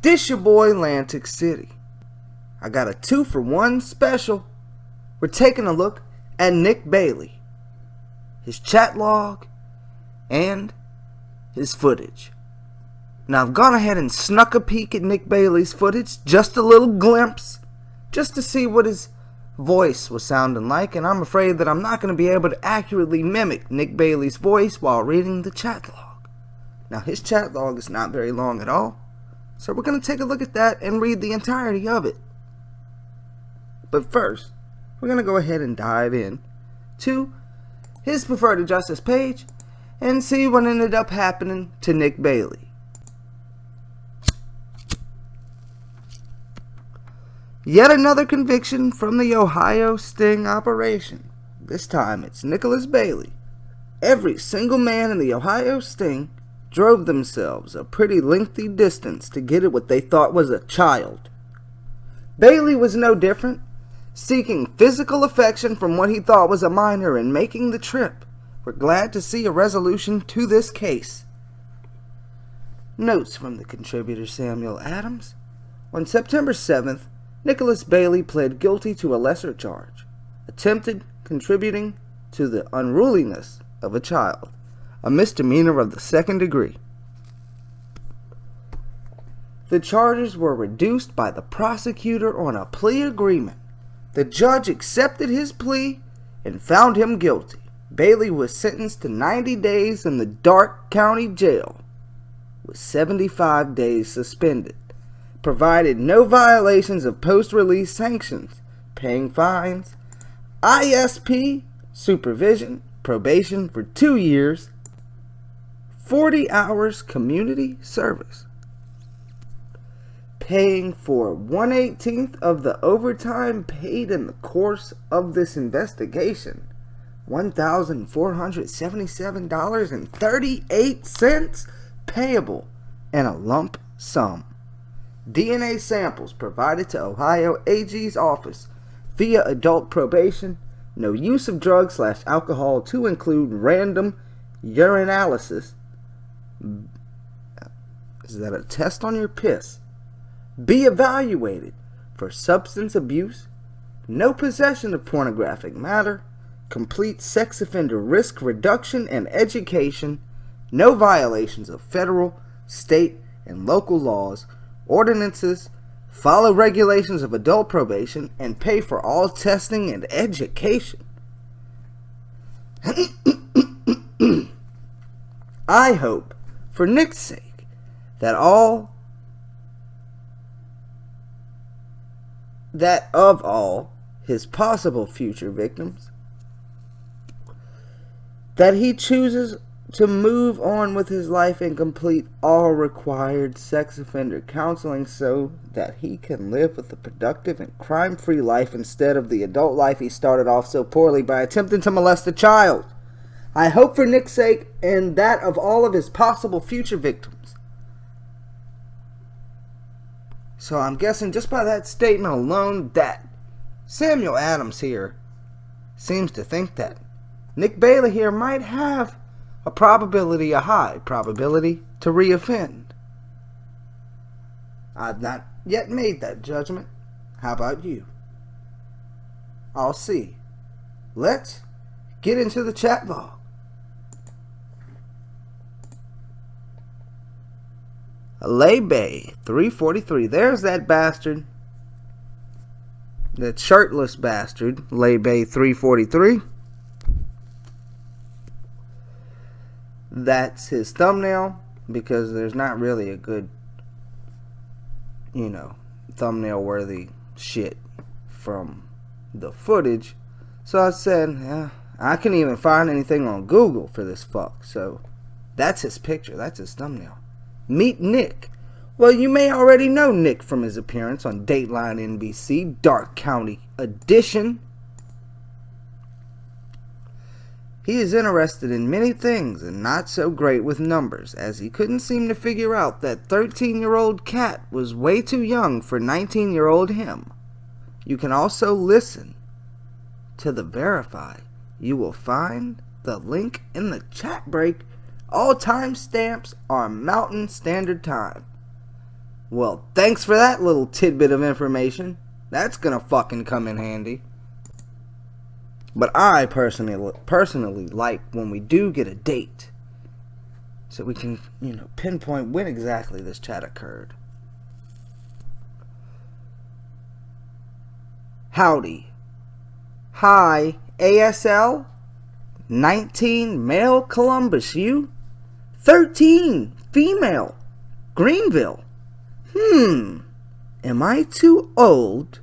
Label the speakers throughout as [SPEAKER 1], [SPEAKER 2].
[SPEAKER 1] This your boy Atlantic City. I got a 2-for-1 special. We're taking a look at Nick Bailey, his chat log, and his footage. Now I've gone ahead and snuck a peek at Nick Bailey's footage, just a little glimpse, just to see what his voice was sounding like, and I'm afraid that I'm not going to be able to accurately mimic Nick Bailey's voice while reading the chat log. Now his chat log is not very long at all, so we're going to take a look at that and read the entirety of it. But first, we're going to go ahead and dive in to his Preferred Justice page and see what ended up happening to Nick Bailey. Yet another conviction from the Ohio sting operation. This time it's Nicholas Bailey. Every single man in the Ohio sting drove themselves a pretty lengthy distance to get at what they thought was a child. Bailey was no different, seeking physical affection from what he thought was a minor and making the trip. We're glad to see a resolution to this case. Notes from the contributor Samuel Adams. On September 7th, Nicholas Bailey pled guilty to a lesser charge, attempted contributing to the unruliness of a child, a misdemeanor of the second degree. The charges were reduced by the prosecutor on a plea agreement. The judge accepted his plea and found him guilty. Bailey was sentenced to 90 days in the Darke County Jail, with 75 days suspended, provided no violations of post-release sanctions, paying fines, ISP, supervision, probation for 2 years, 40 hours community service, paying for 1/18 of the overtime paid in the course of this investigation, $1,477.38 payable in a lump sum. DNA samples provided to Ohio AG's office via adult probation. No use of drugs/alcohol to include random urinalysis. Is that a test on your piss? Be evaluated for substance abuse. No possession of pornographic matter. Complete sex offender risk reduction and education. No violations of federal, state, and local laws, ordinances. Follow regulations of adult probation and pay for all testing and education. I hope, for Nick's sake, that of all his possible future victims, that he chooses to move on with his life and complete all required sex offender counseling so that he can live with a productive and crime-free life instead of the adult life he started off so poorly by attempting to molest a child. I hope for Nick's sake and that of all of his possible future victims. So I'm guessing just by that statement alone that Samuel Adams here seems to think that Nick Bailey here might have a high probability to reoffend. I've not yet made that judgment. How about you? I'll see. Let's get into the chat log. Laybay 343. There's that bastard. That shirtless bastard. Laybay 343. That's his thumbnail, because there's not really a good, thumbnail worthy shit from the footage. So I said, I couldn't even find anything on Google for this fuck. So that's his picture. That's his thumbnail. Meet Nick. Well, you may already know Nick from his appearance on Dateline NBC, Darke County Edition. He is interested in many things and not so great with numbers, as he couldn't seem to figure out that 13-year-old Kat was way too young for 19-year-old him. You can also listen to the Verify. You will find the link in the chat break. All timestamps are Mountain Standard Time. Well, thanks for that little tidbit of information. That's gonna fucking come in handy. But I personally like when we do get a date, so we can, pinpoint when exactly this chat occurred. Howdy. Hi, ASL. 19, male, Columbus, you. 13, female, Greenville. Am I too old?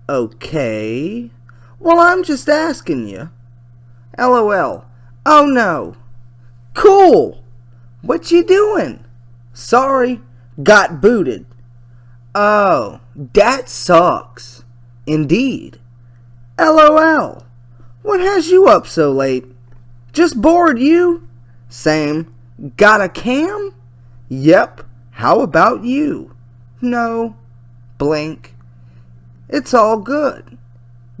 [SPEAKER 1] Okay. Well, I'm just asking you. LOL. Oh no. Cool. What you doing? Sorry. Got booted. Oh, that sucks. Indeed. LOL. What has you up so late? Just bored, you? Same. Got a cam? Yep. How about you? No. Blink. It's all good.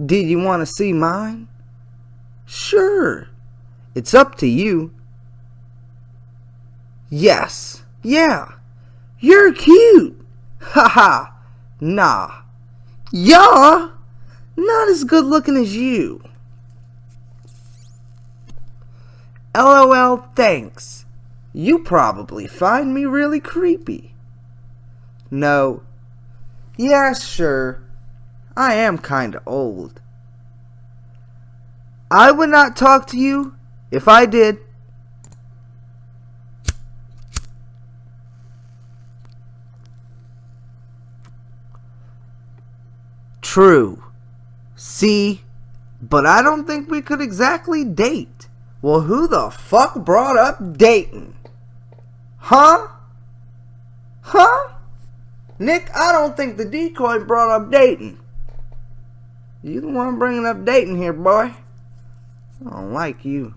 [SPEAKER 1] Did you want to see mine? Sure. It's up to you. Yes. Yeah. You're cute. Haha. Nah. Yeah. Not as good looking as you. LOL, thanks. You probably find me really creepy. No. Yeah, sure. I am kinda old. I would not talk to you if I did. True. See, but I don't think we could exactly date. Well, who the fuck brought up dating? Huh? Nick, I don't think the decoy brought up dating. You the one bringing up dating here, boy. I don't like you.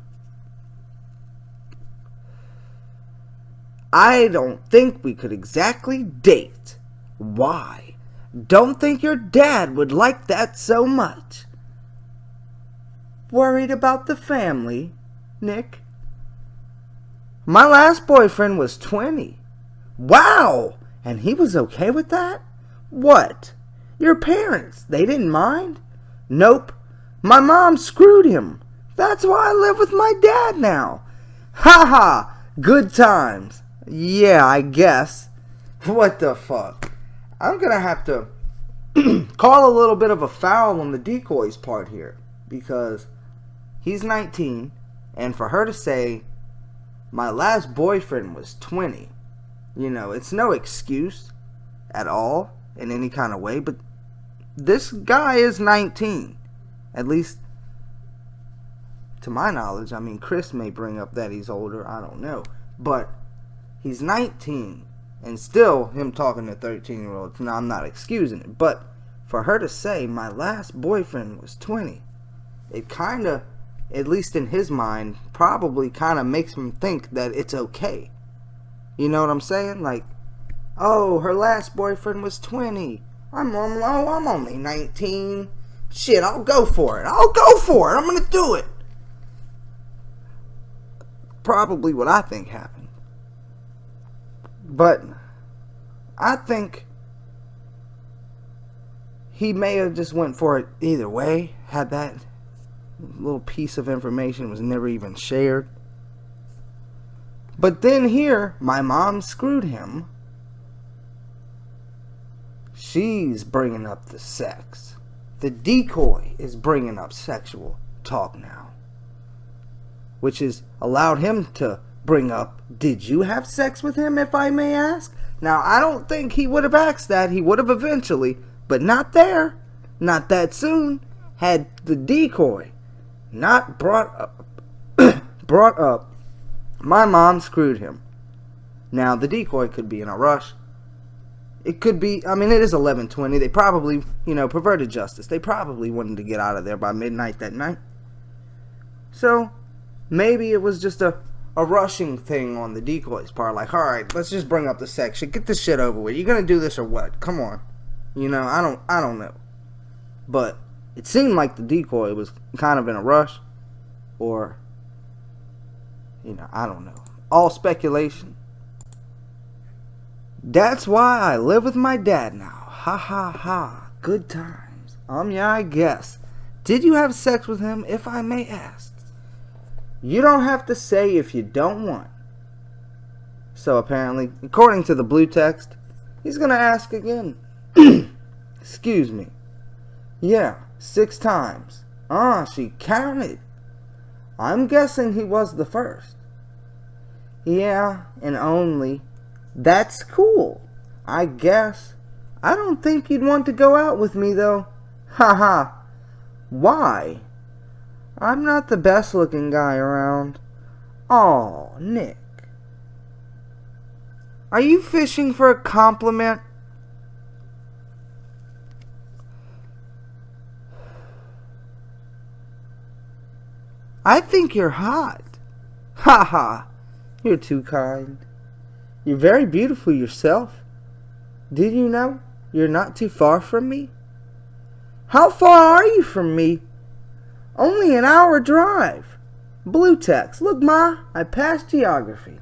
[SPEAKER 1] I don't think we could exactly date. Why? Don't think your dad would like that so much. Worried about the family, Nick? My last boyfriend was 20. Wow! And he was okay with that? What? Your parents, they didn't mind? Nope. My mom screwed him. That's why I live with my dad now. Ha ha! Good times. Yeah, I guess. What the fuck? I'm gonna have to call a little bit of a foul on the decoy's part here. Because he's 19, and for her to say, my last boyfriend was 20, it's no excuse at all in any kind of way, but this guy is 19. At least, to my knowledge. I mean, Chris may bring up that he's older, I don't know. But he's 19, and still him talking to 13-year-olds. Now, I'm not excusing it, but for her to say, my last boyfriend was 20, it kind of, at least in his mind, probably kind of makes him think that it's okay. You know what I'm saying? Like, oh, her last boyfriend was 20. I'm only 19. Shit, I'll go for it. I'm gonna do it. Probably what I think happened. But I think he may have just went for it either way. Had that little piece of information was never even shared. But then here, my mom screwed him. She's bringing up the sex. The decoy is bringing up sexual talk now. Which has allowed him to bring up, did you have sex with him, if I may ask? Now, I don't think he would have asked that. He would have eventually, but not there. Not that soon. Had the decoy not brought up, my mom screwed him. Now, the decoy could be in a rush. It could be, it is 11:20. They probably, perverted justice. They probably wanted to get out of there by midnight that night. So, maybe it was just a rushing thing on the decoy's part. Like, alright, let's just bring up the sex shit. Get this shit over with. You gonna do this or what? Come on. I don't know. But it seemed like the decoy was kind of in a rush. Or, I don't know. All speculation. That's why I live with my dad now. Ha ha ha. Good times. Yeah, I guess. Did you have sex with him, if I may ask? You don't have to say if you don't want. So apparently, according to the blue text, he's gonna ask again. Excuse me. Yeah, 6 times. She counted. I'm guessing he was the first. Yeah, and only. That's cool, I guess. I don't think you'd want to go out with me, though. Haha. Why? I'm not the best looking guy around. Aw, Nick. Are you fishing for a compliment? I think you're hot. Haha. You're too kind. You're very beautiful yourself. Did you know you're not too far from me? How far are you from me? Only an hour drive. Blue text. Look, Ma, I passed geography.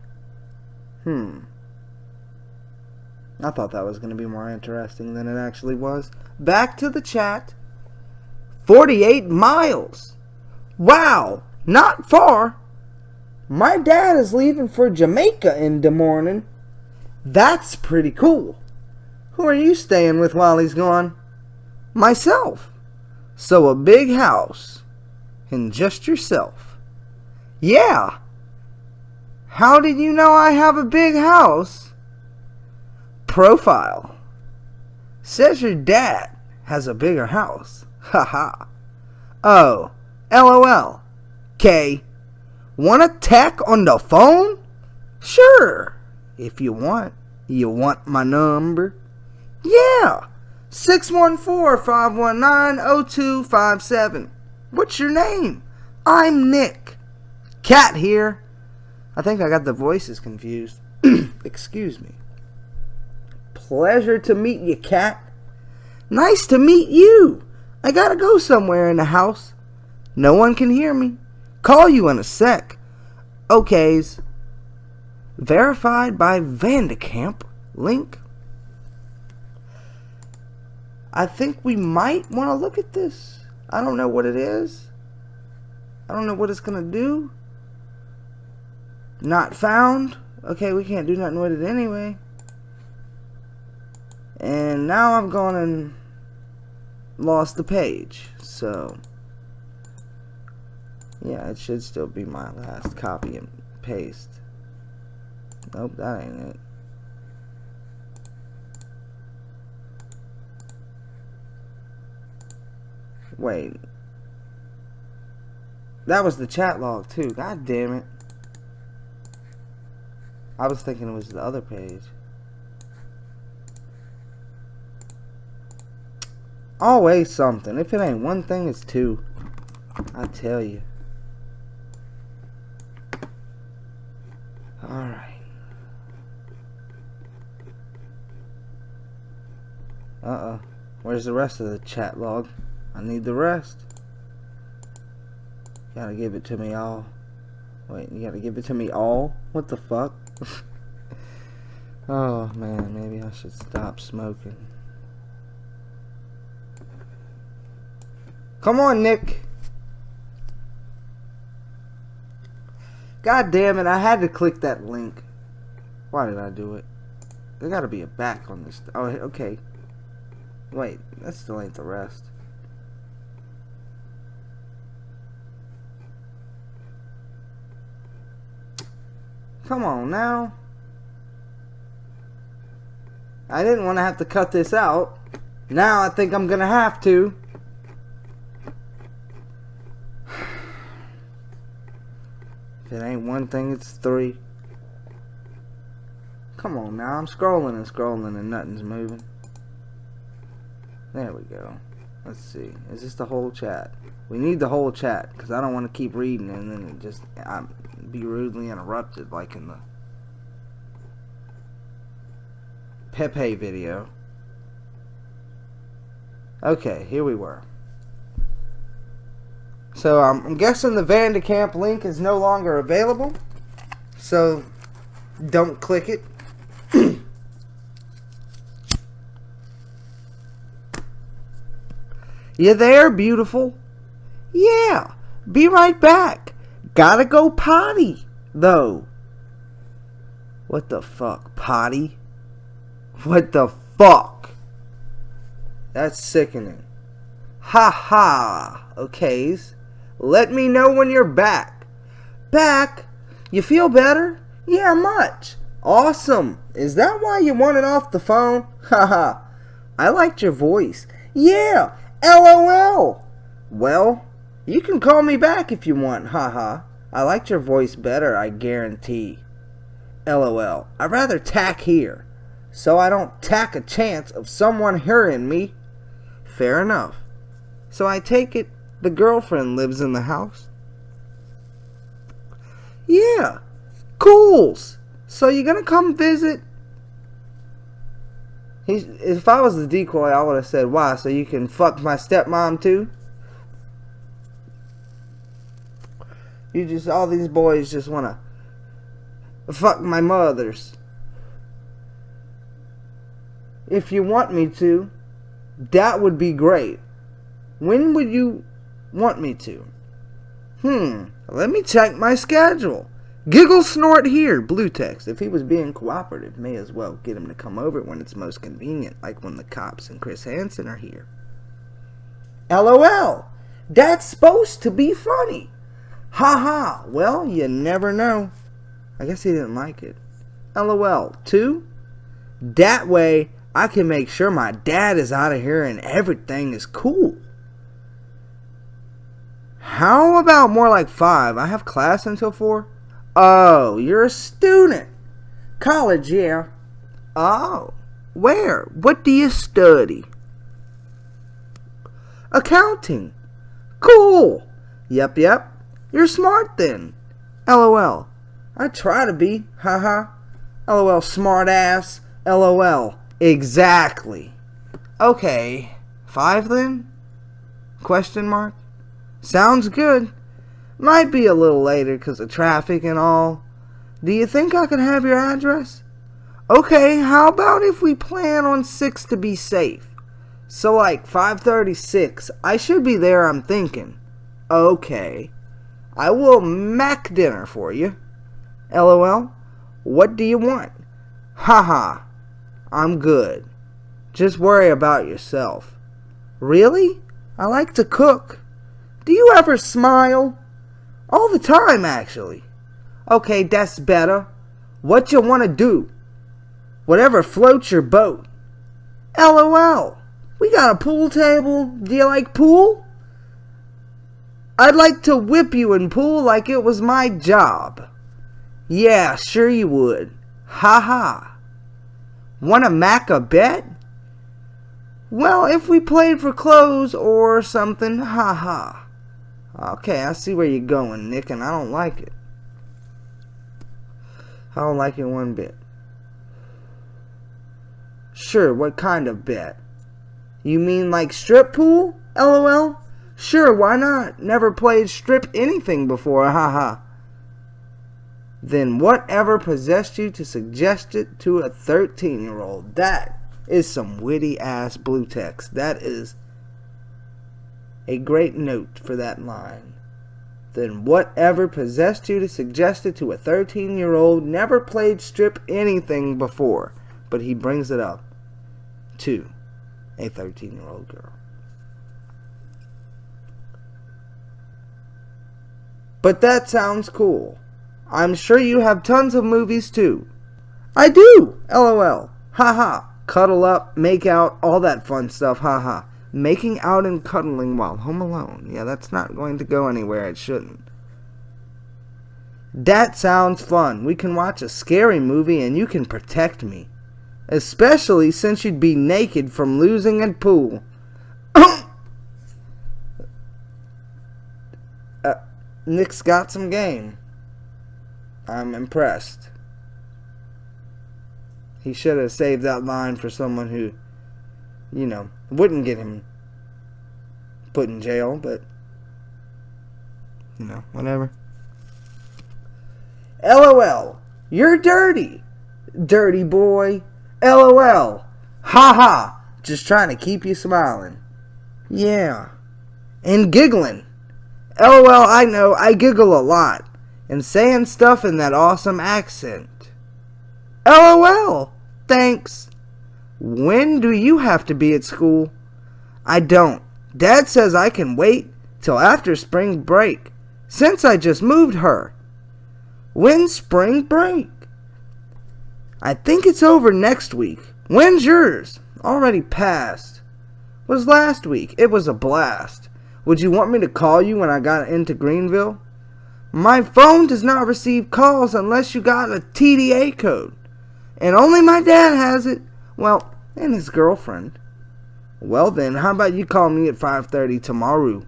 [SPEAKER 1] I thought that was going to be more interesting than it actually was. Back to the chat. 48 miles. Wow, not far. My dad is leaving for Jamaica in the morning. That's pretty cool. Who are you staying with while he's gone? Myself. So a big house. And just yourself. Yeah. How did you know I have a big house? Profile. Says your dad has a bigger house. Haha. Oh. LOL. K. Wanna tech on the phone? Sure. If you want. You want my number? Yeah. 614-519-0257. What's your name? I'm Nick. Cat here. I think I got the voices confused. Excuse me. Pleasure to meet you, Cat. Nice to meet you. I gotta go somewhere in the house. No one can hear me. Call you in a sec. Okays. Verified by Vandekamp. Link. I think we might want to look at this. I don't know what it is. I don't know what it's going to do. Not found. Okay, we can't do nothing with it anyway. And now I've gone and lost the page. So, yeah, it should still be my last copy and paste. Nope, that ain't it. Wait. That was the chat log too. God damn it. I was thinking it was the other page. Always something. If it ain't one thing, it's two. I tell you. Alright. Uh-oh. Where's the rest of the chat log? I need the rest. Gotta give it to me all. Wait, you gotta give it to me all? What the fuck? Oh man, maybe I should stop smoking. Come on, Nick. God damn it, I had to click that link. Why did I do it? There gotta be a back on this. Oh, okay. Wait, that still ain't the rest. Come on now. I didn't want to have to cut this out. Now I think I'm gonna have to. If it ain't one thing, it's three. Come on now, I'm scrolling and scrolling and nothing's moving. There we go. Let's see. Is this the whole chat? We need the whole chat because I don't want to keep reading and then it just be rudely interrupted like in the Pepe video. Okay, here we were. So I'm guessing the Vandekamp link is no longer available. So don't click it. You there, beautiful? Yeah, be right back. Gotta go potty, though. What the fuck, potty? What the fuck? That's sickening. Ha ha, okays. Let me know when you're back. Back? You feel better? Yeah, much. Awesome. Is that why you wanted off the phone? Haha. I liked your voice. Yeah, LOL. Well, you can call me back if you want. Haha. I liked your voice better, I guarantee. LOL. I'd rather tack here, so I don't tack a chance of someone hearing me. Fair enough. So I take it the girlfriend lives in the house? Yeah. Cools. So you gonna come visit? If I was the decoy, I would have said, why, so you can fuck my stepmom too? All these boys just wanna fuck my mothers. If you want me to, that would be great. When would you want me to? Let me check my schedule. Giggle snort here, blue text. If he was being cooperative, may as well get him to come over when it's most convenient, like when the cops and Chris Hansen are here. LOL. That's supposed to be funny. Ha ha. Well, you never know. I guess he didn't like it. LOL. 2? That way, I can make sure my dad is out of here and everything is cool. How about more like 5? I have class until 4. Oh, you're a student. College, yeah. Oh, where? What do you study? Accounting. Cool. Yep. You're smart then. LOL. I try to be. Haha. LOL, smart ass. LOL. Exactly. Okay. 5 then? Question mark. Sounds good. Might be a little later because of traffic and all. Do you think I could have your address? Okay, how about if we plan on 6 to be safe? So like 5:36. I should be there, I'm thinking. Okay. I will Mac dinner for you. LOL. What do you want? Haha. I'm good. Just worry about yourself. Really? I like to cook. Do you ever smile? All the time, actually. Okay, that's better. What you want to do? Whatever floats your boat. LOL. We got a pool table. Do you like pool? I'd like to whip you in pool like it was my job. Yeah, sure you would. Ha. Wanna mac a bet? Well, if we played for clothes or something, ha. Okay, I see where you're going, Nick, and I don't like it. I don't like it one bit. Sure, what kind of bet? You mean like strip pool? LOL? Sure, why not? Never played strip anything before, haha. Then whatever possessed you to suggest it to a 13-year-old? That is some witty ass blue text. That is a great note for that line. Then whatever possessed you to suggest it to a 13-year-old, never played strip anything before. But he brings it up to a 13-year-old girl. But that sounds cool. I'm sure you have tons of movies too. I do. LOL. Haha. Cuddle up, make out, all that fun stuff. Haha. Making out and cuddling while home alone. Yeah, that's not going to go anywhere. It shouldn't. That sounds fun. We can watch a scary movie and you can protect me. Especially since you'd be naked from losing at pool. Nick's got some game. I'm impressed. He should have saved that line for someone who, wouldn't get him put in jail, but, whatever. LOL. You're dirty. Dirty boy. LOL. Haha. Just trying to keep you smiling. Yeah. And giggling. LOL, I know, I giggle a lot. And saying stuff in that awesome accent. LOL, thanks. When do you have to be at school? I don't. Dad says I can wait till after spring break, since I just moved her. When's spring break? I think it's over next week. When's yours? Already passed. Was last week. It was a blast. Would you want me to call you when I got into Greenville? My phone does not receive calls unless you got a TDA code. And only my dad has it. Well, and his girlfriend. Well then, how about you call me at 5:30 tomorrow?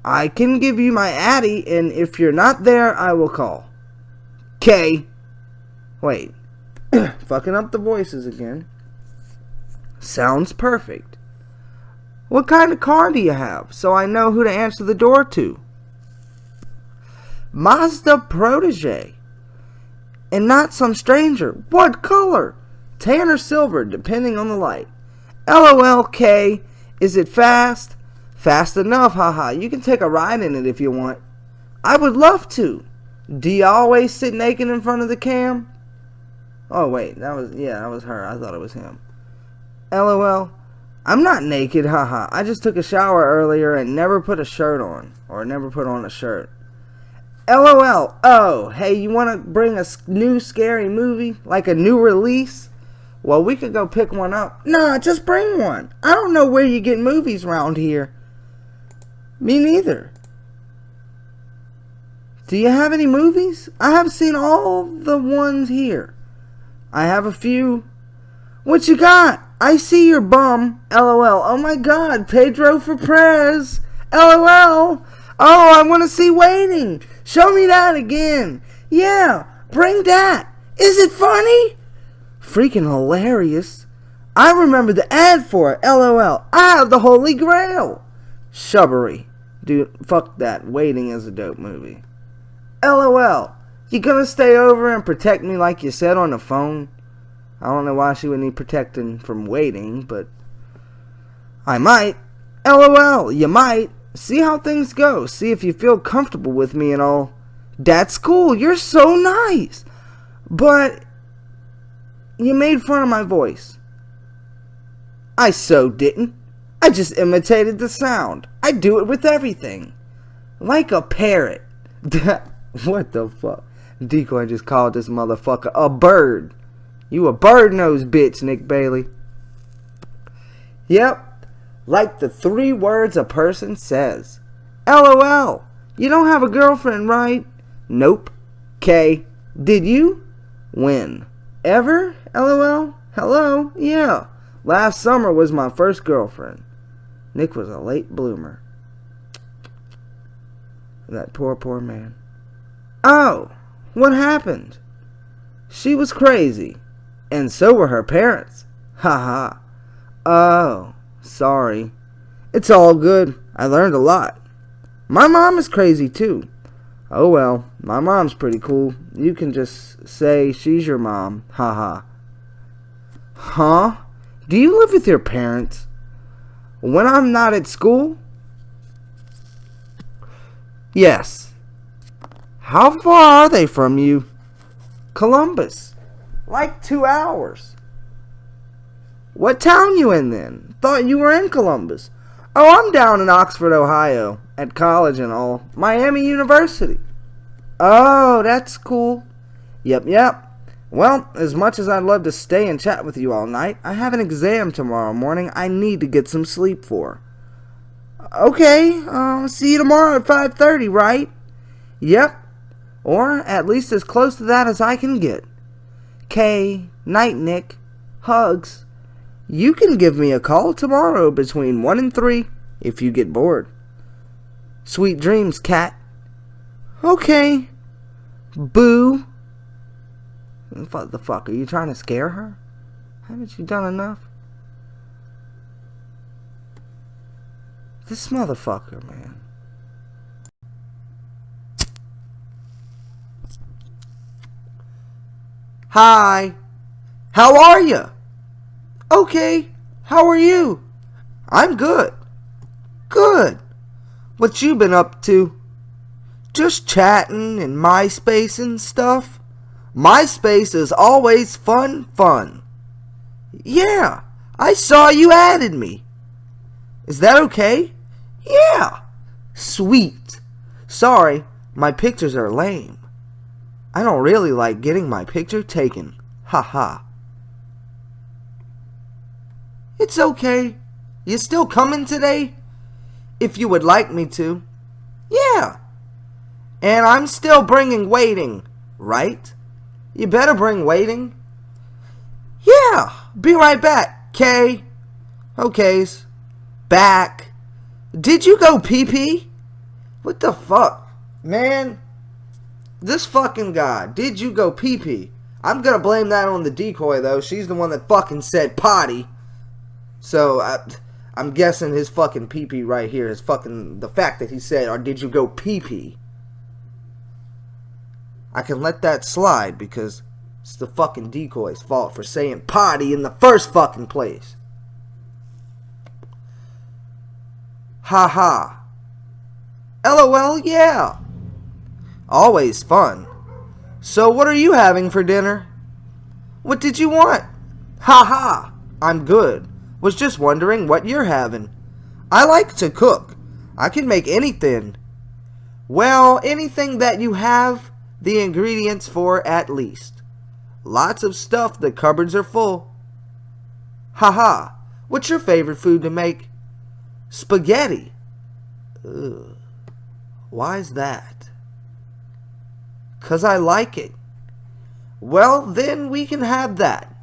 [SPEAKER 1] I can give you my Addy, and if you're not there, I will call. K. Wait. Fucking up the voices again. Sounds perfect. What kind of car do you have, so I know who to answer the door to? Mazda Protege. And not some stranger. What color? Tan or silver, depending on the light. LOLK. Is it fast? Fast enough, haha. You can take a ride in it if you want. I would love to. Do you always sit naked in front of the cam? Oh, wait. That was her. I thought it was him. LOL. I'm not naked, haha. I just took a shower earlier and never put a shirt on. Or never put on a shirt. LOL. Oh, hey, you want to bring a new scary movie? Like a new release? Well, we could go pick one up. Nah, just bring one. I don't know where you get movies around here. Me neither. Do you have any movies? I have seen all the ones here. I have a few. What you got? I see your bum. LOL. Oh my god, Pedro for Prez. LOL. Oh, I want to see Waiting. Show me that again. Yeah, bring that. Is it funny? Freaking hilarious. I remember the ad for it. LOL. I have the Holy Grail. Shubbery. Dude, fuck that. Waiting is a dope movie. LOL. You gonna stay over and protect me like you said on the phone? I don't know why she would need protecting from waiting, but I might. LOL. You might. See how things go. See if you feel comfortable with me and all. That's cool. You're so nice. But you made fun of my voice. I so didn't. I just imitated the sound. I do it with everything. Like a parrot. What the fuck? Decoy just called this motherfucker a bird. You a bird-nosed bitch, Nick Bailey. Yep. Like the 3 words a person says. LOL. You don't have a girlfriend, right? Nope. K. Did you? When? Ever? LOL? Hello? Yeah. Last summer was my first girlfriend. Nick was a late bloomer. That poor man. Oh, what happened? She was crazy. And so were her parents. Haha. Oh, sorry. It's all good. I learned a lot. My mom is crazy too. Oh well, my mom's pretty cool. You can just say she's your mom. Haha. Huh? Do you live with your parents? When I'm not at school? Yes. How far are they from you? Columbus. Like 2 hours. What town you in then? Thought you were in Columbus. Oh, I'm down in Oxford, Ohio. At college and all. Miami University. Oh, that's cool. Yep. Well, as much as I'd love to stay and chat with you all night, I have an exam tomorrow morning I need to get some sleep for. Okay, see you tomorrow at 5:30, right? Yep. Or at least as close to that as I can get. K. Night, Nick. Hugs. You can give me a call tomorrow between 1 and 3 if you get bored. Sweet dreams, cat. Okay. Boo. What the fuck? Are you trying to scare her? Haven't you done enough? This motherfucker, man. Hi. How are you? Okay. How are you? I'm good. Good. What you been up to? Just chatting and MySpace and stuff? MySpace is always fun. Yeah, I saw you added me. Is that okay? Yeah. Sweet. Sorry, my pictures are lame. I don't really like getting my picture taken. Haha. It's okay. You still coming today? If you would like me to. Yeah. And I'm still bringing waiting, right? You better bring waiting. Yeah. Be right back, Kay. Okay's. Back. Did you go pee-pee? What the fuck? Man. This fucking guy. Did you go pee-pee? I'm gonna blame that on the decoy, though. She's the one that fucking said potty. So, I'm guessing his fucking pee-pee right here is fucking the fact that he said, or did you go pee-pee? I can let that slide because it's the fucking decoy's fault for saying potty in the first fucking place. Haha. LOL, yeah. Always fun. So what are you having for dinner? What did you want? Haha. I'm good. Was just wondering what you're having. I like to cook. I can make anything. Well, anything that you have the ingredients for at least. Lots of stuff, the cupboards are full. Haha. What's your favorite food to make? Spaghetti. Ugh. Why's that? 'Cause I like it. Well, then we can have that.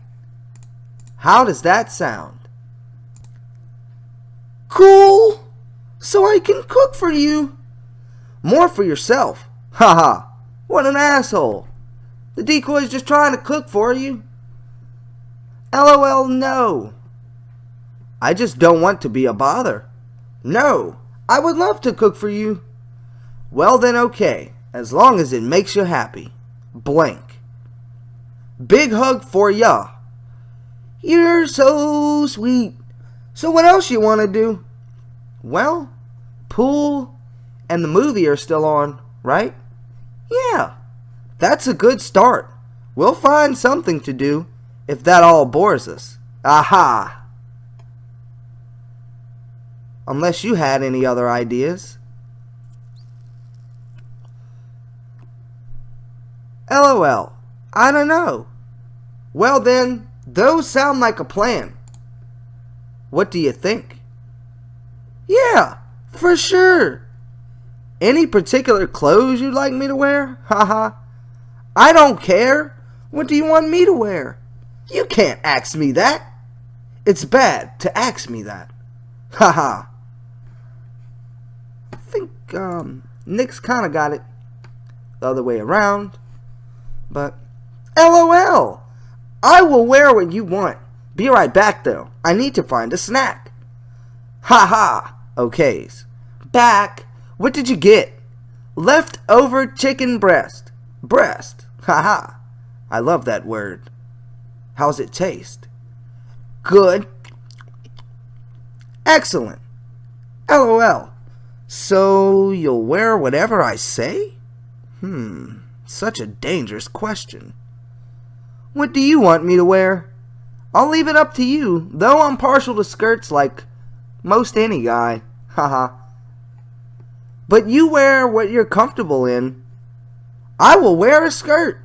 [SPEAKER 1] How does that sound? Cool. So I can cook for you. More for yourself. Haha. What an asshole. The decoy's just trying to cook for you. LOL, no. I just don't want to be a bother. No, I would love to cook for you. Well then, okay. As long as it makes you happy. Blank. Big hug for ya. You're so sweet. So what else you want to do? Well, pool and the movie are still on, right? Yeah, that's a good start. We'll find something to do if that all bores us. Aha! Unless you had any other ideas. LOL, I don't know. Well then, those sound like a plan. What do you think? Yeah, for sure. Any particular clothes you'd like me to wear? Haha. I don't care. What do you want me to wear? You can't ask me that. It's bad to ask me that. Haha. I think Nick's kind of got it the other way around. But LOL. I will wear what you want. Be right back though. I need to find a snack. Haha. Okays. Back. What did you get? Leftover chicken breast. Breast. Haha. I love that word. How's it taste? Good. Excellent. LOL. So you'll wear whatever I say? Such a dangerous question. What do you want me to wear? I'll leave it up to you, though I'm partial to skirts like most any guy. Haha. But you wear what you're comfortable in. I will wear a skirt.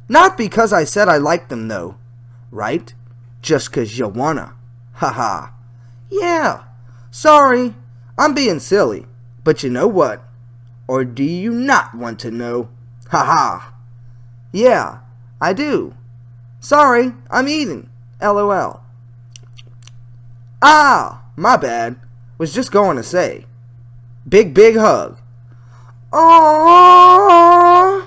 [SPEAKER 1] Not because I said I like them though. Right? Just 'cause you wanna. Haha. Yeah. Sorry. I'm being silly. But you know what? Or do you not want to know? Haha. Yeah, I do. Sorry, I'm eating. LOL. Ah, my bad. Was just going to say. Big hug. Aww.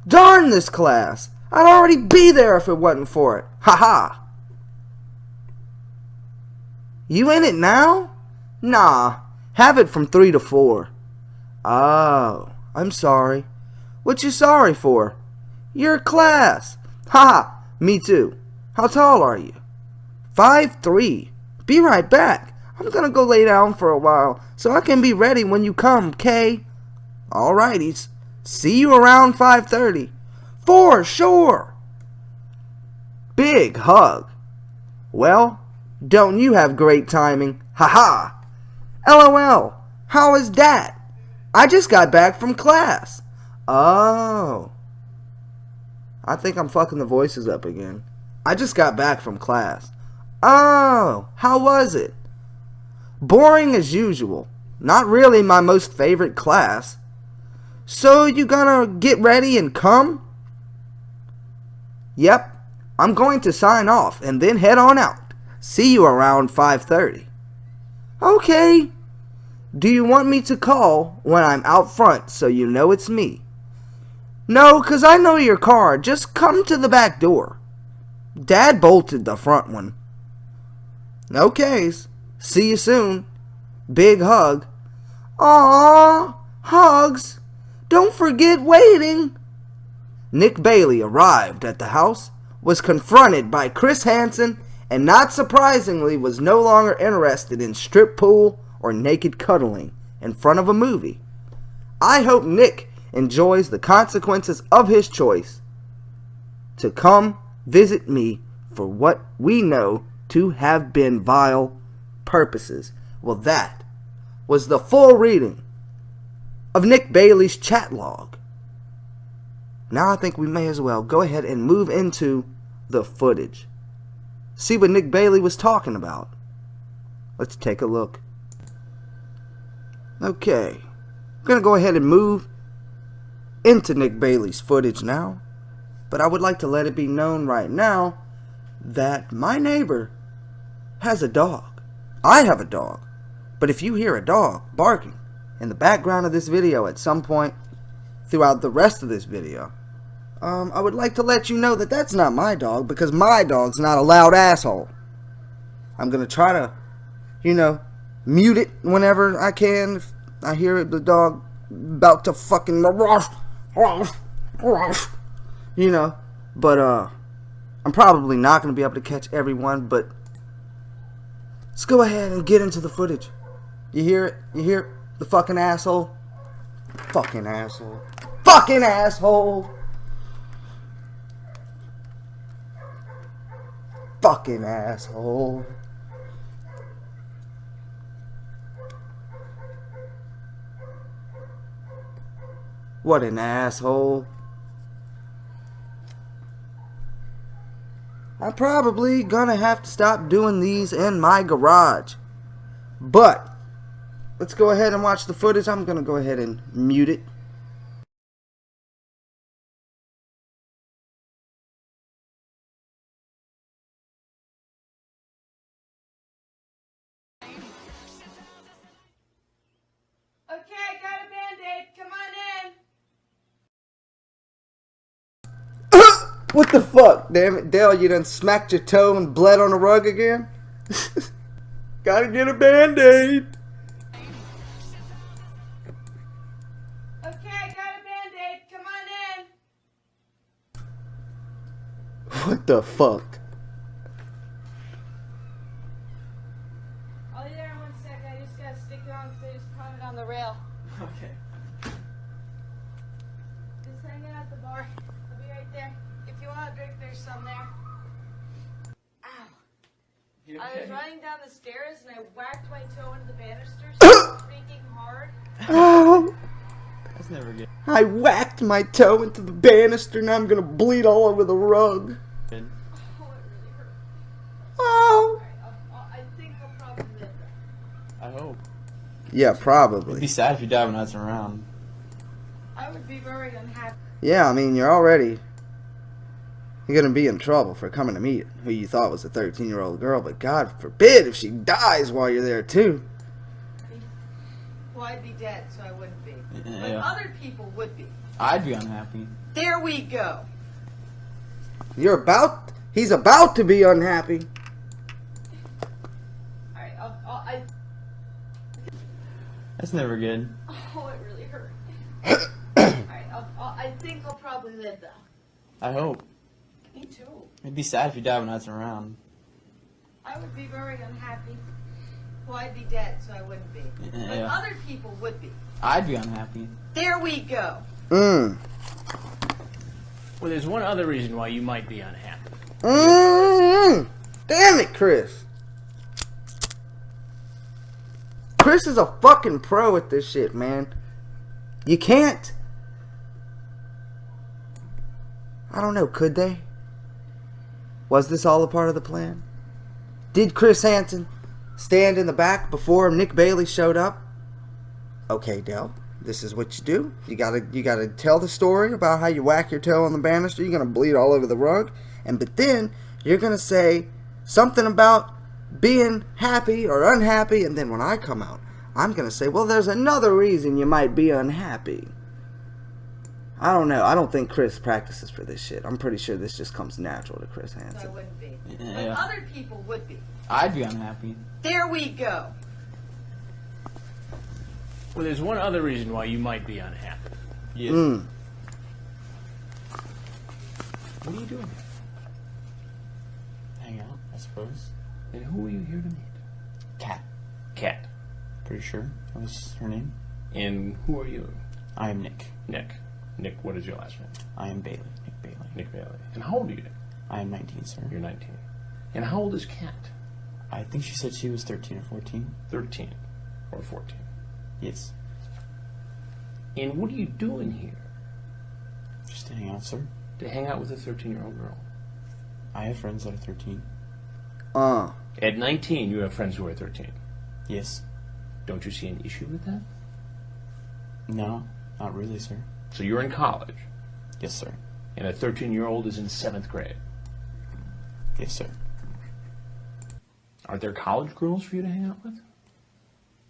[SPEAKER 1] Darn this class. I'd already be there if it wasn't for it. Haha. You in it now? Nah. Have it from 3 to 4. Oh, I'm sorry. What you sorry for? Your class. Haha. Me too. How tall are you? 5'3". Be right back. I'm gonna go lay down for a while so I can be ready when you come, Kay. Alrighties. See you around 5:30. For sure. Big hug. Well, don't you have great timing? Haha. LOL. How is that? I just got back from class. Oh. I think I'm fucking the voices up again. I just got back from class. Oh, how was it? Boring as usual. Not really my most favorite class. So you gonna get ready and come? Yep. I'm going to sign off and then head on out. See you around 5:30. Okay. Do you want me to call when I'm out front so you know it's me? No, 'cause I know your car. Just come to the back door. Dad bolted the front one. Okay. See you soon. Big hug. Aww. Hugs. Don't forget waiting. Nick Bailey arrived at the house, was confronted by Chris Hansen, and not surprisingly was no longer interested in strip pool or naked cuddling in front of a movie. I hope Nick enjoys the consequences of his choice to come visit me for what we know to have been vile purposes. Well, that was the full reading of Nick Bailey's chat log. Now I think we may as well go ahead and move into the footage. See what Nick Bailey was talking about. Let's take a look. Okay. I'm going to go ahead and move into Nick Bailey's footage now. But I would like to let it be known right now that my neighbor has a dog. I have a dog. But if you hear a dog barking in the background of this video at some point throughout the rest of this video, I would like to let you know that that's not my dog, because my dog's not a loud asshole. I'm going to try to, mute it whenever I can. If I hear the dog about to fucking, but, I'm probably not going to be able to catch everyone, but let's go ahead and get into the footage. You hear it? You hear the fucking asshole? Fucking asshole. Fucking asshole! Fucking asshole. What an asshole. I'm probably gonna have to stop doing these in my garage. But let's go ahead and watch the footage. I'm gonna go ahead and mute it.
[SPEAKER 2] Okay, got a Band-Aid. Come on in.
[SPEAKER 1] What the fuck? Damn it, Dale, you done smacked your toe and bled on the rug again? Gotta get a Band-Aid.
[SPEAKER 2] Okay, got a Band-Aid. Come on in.
[SPEAKER 1] What the fuck?
[SPEAKER 2] I'll be there in 1 sec. I just gotta stick it on because I just caught it on the rail.
[SPEAKER 3] Okay.
[SPEAKER 2] Just hanging out at the bar. I'll be right there. If you want a drink, there's some there. Ow.
[SPEAKER 3] You
[SPEAKER 2] I was
[SPEAKER 3] okay?
[SPEAKER 2] running down the stairs and I whacked my toe into the banisters freaking hard.
[SPEAKER 1] Oh,
[SPEAKER 3] That's never good.
[SPEAKER 1] I whacked my toe into the banister and I'm gonna bleed all over the rug.
[SPEAKER 3] Good.
[SPEAKER 2] Oh, it really hurt.
[SPEAKER 1] Oh.
[SPEAKER 2] Alright, I think I'll probably live though.
[SPEAKER 3] I hope.
[SPEAKER 1] Yeah,
[SPEAKER 3] It'd be
[SPEAKER 1] probably.
[SPEAKER 3] sad if you die when that's around.
[SPEAKER 2] I would be very unhappy.
[SPEAKER 1] Yeah, I mean, you're gonna be in trouble for coming to meet who you thought was a 13-year-old girl, but God forbid if she dies while you're there too.
[SPEAKER 2] Well, I'd be dead, so I wouldn't be. But
[SPEAKER 3] Yeah.
[SPEAKER 2] other people would be.
[SPEAKER 3] I'd be unhappy.
[SPEAKER 2] There we go.
[SPEAKER 1] He's about to be unhappy.
[SPEAKER 2] Alright,
[SPEAKER 3] That's never good.
[SPEAKER 2] oh, it really hurt. Alright, I think I'll probably live though.
[SPEAKER 3] I hope.
[SPEAKER 2] Me too.
[SPEAKER 3] It'd be sad if you die when that's around.
[SPEAKER 2] I would be very unhappy. Well, I'd be dead, so I wouldn't be. But
[SPEAKER 3] Yeah.
[SPEAKER 2] other people would be.
[SPEAKER 3] I'd be unhappy.
[SPEAKER 2] There we go.
[SPEAKER 1] Mmm.
[SPEAKER 4] Well, there's one other reason why you might be unhappy.
[SPEAKER 1] Mmm. Damn it, Chris. Chris is a fucking pro at this shit, man. You can't. I don't know, could they? Was this all a part of the plan? Did Chris Hansen stand in the back before Nick Bailey showed up? Okay, Del, this is what you do. You gotta tell the story about how you whack your toe on the banister. You're gonna bleed all over the rug, but then you're gonna say something about being happy or unhappy, and then when I come out, I'm gonna say, well, there's another reason you might be unhappy. I don't know. I don't think Chris practices for this shit. I'm pretty sure this just comes natural to Chris
[SPEAKER 2] So I
[SPEAKER 1] Hansen.
[SPEAKER 2] wouldn't be.
[SPEAKER 3] Yeah.
[SPEAKER 2] But other people would be.
[SPEAKER 3] I'd be unhappy.
[SPEAKER 2] There we go.
[SPEAKER 4] Well, there's one other reason why you might be unhappy.
[SPEAKER 3] Yes.
[SPEAKER 1] Mm.
[SPEAKER 3] What are you doing here? Hang out, I suppose.
[SPEAKER 4] And who are you here to meet?
[SPEAKER 3] Cat.
[SPEAKER 4] Cat.
[SPEAKER 3] Pretty sure that was her name.
[SPEAKER 4] And who are you?
[SPEAKER 3] I am Nick.
[SPEAKER 4] Nick. Nick, what is your last name?
[SPEAKER 3] I am Bailey. Nick Bailey.
[SPEAKER 4] Nick Bailey. And how old are you, Nick?
[SPEAKER 3] I am 19, sir.
[SPEAKER 4] You're 19. And how old is Cat?
[SPEAKER 3] I think she said she was 13 or 14.
[SPEAKER 4] 13 or 14.
[SPEAKER 3] Yes.
[SPEAKER 4] And what are you doing here?
[SPEAKER 3] Just to hang out, sir.
[SPEAKER 4] To hang out with a 13-year-old girl?
[SPEAKER 3] I have friends that are 13.
[SPEAKER 4] At 19, you have friends who are 13.
[SPEAKER 3] Yes.
[SPEAKER 4] Don't you see an issue with that?
[SPEAKER 3] No, not really, sir.
[SPEAKER 4] So you're in college,
[SPEAKER 3] Yes, sir.
[SPEAKER 4] and a 13-year-old is in 7th grade.
[SPEAKER 3] Yes, sir.
[SPEAKER 4] Are there college girls for you to hang out with?